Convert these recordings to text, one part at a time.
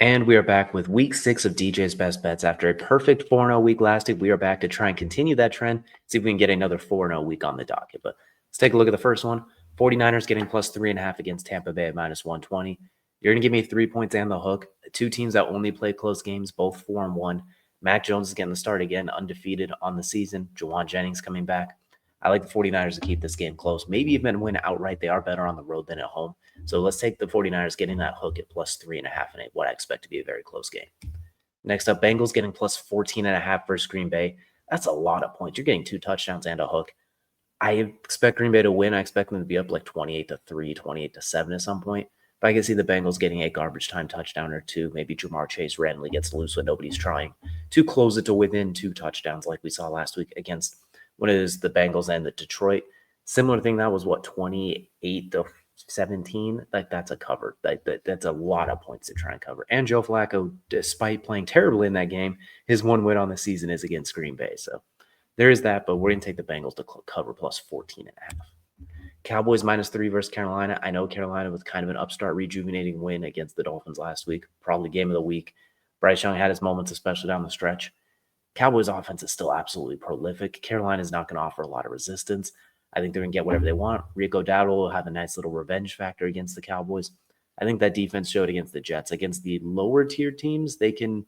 And we are back with week 6 of DJ's Best Bets. After a perfect 4-0 week last week, we are back to try and continue that trend, see if we can get another 4-0 week on the docket. But let's take a look at the first one. 49ers getting plus 3.5 against Tampa Bay at minus 120. You're going to give me 3 points and the hook. Two teams that only play close games, both 4-1. Mac Jones is getting the start again, undefeated on the season. Jawan Jennings coming back. I like the 49ers to keep this game close. Maybe even win outright. They are better on the road than at home. So let's take the 49ers getting that hook at plus 3.5 and what I expect to be a very close game. Next up, Bengals getting plus 14.5 versus Green Bay. That's a lot of points. You're getting 2 touchdowns and a hook. I expect Green Bay to win. I expect them to be up like 28-3, 28-7 at some point. But I can see the Bengals getting a garbage time touchdown or 2. Maybe Jamar Chase randomly gets loose when nobody's trying to close it to within 2 touchdowns like we saw last week against what is the Bengals and the Detroit. Similar thing, that was 28-17. Like that's a cover. That's a lot of points to try and cover. And Joe Flacco, despite playing terribly in that game, his one win on the season is against Green Bay. So there is that, but we're going to take the Bengals to cover plus 14.5. Cowboys minus 3 versus Carolina. I know Carolina with kind of an upstart rejuvenating win against the Dolphins last week. Probably game of the week. Bryce Young had his moments, especially down the stretch. Cowboys offense is still absolutely prolific. Carolina is not going to offer a lot of resistance. I think they're going to get whatever they want. Rico Dowdle will have a nice little revenge factor against the Cowboys. I think that defense showed against the Jets. Against the lower tier teams, they can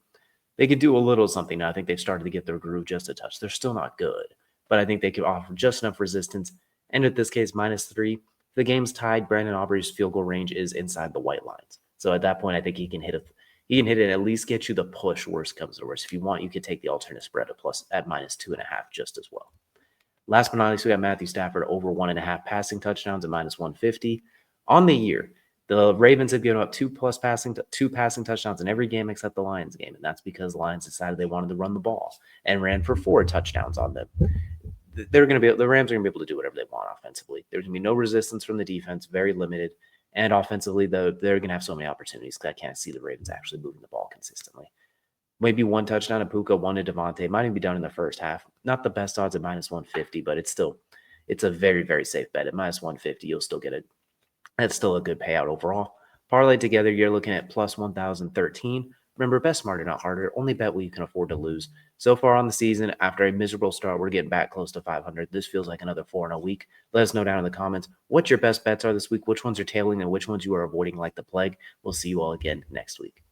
do a little something now. I think they've started to get their groove just a touch. They're still not good, but I think they could offer just enough resistance. And in this case, minus 3. The game's tied. Brandon Aubrey's field goal range is inside the white lines. So at that point, I think he can hit it. He can hit it and at least get you the push. Worst comes to worst. If you want, you could take the alternate spread at minus 2.5 just as well. Last but not least, we got Matthew Stafford over 1.5 passing touchdowns at minus 150. On the year, the Ravens have given up 2 passing touchdowns in every game except the Lions game, and that's because the Lions decided they wanted to run the ball and ran for 4 touchdowns on them. The Rams are going to be able to do whatever they want offensively. There's going to be no resistance from the defense, very limited. And offensively, they're going to have so many opportunities because I can't see the Ravens actually moving the ball consistently. Maybe 1 touchdown to Puka, 1 to Devontae. Might even be done in the first half. Not the best odds at minus 150, but it's a very, very safe bet. At minus 150, you'll still get it. That's still a good payout overall. Parlay together, you're looking at plus 1,013. Remember, bet smarter, not harder. Only bet what you can afford to lose. So far on the season, after a miserable start, we're getting back close to 500. This feels like another 4-0 week. Let us know down in the comments what your best bets are this week, which ones are tailing, and which ones you are avoiding like the plague. We'll see you all again next week.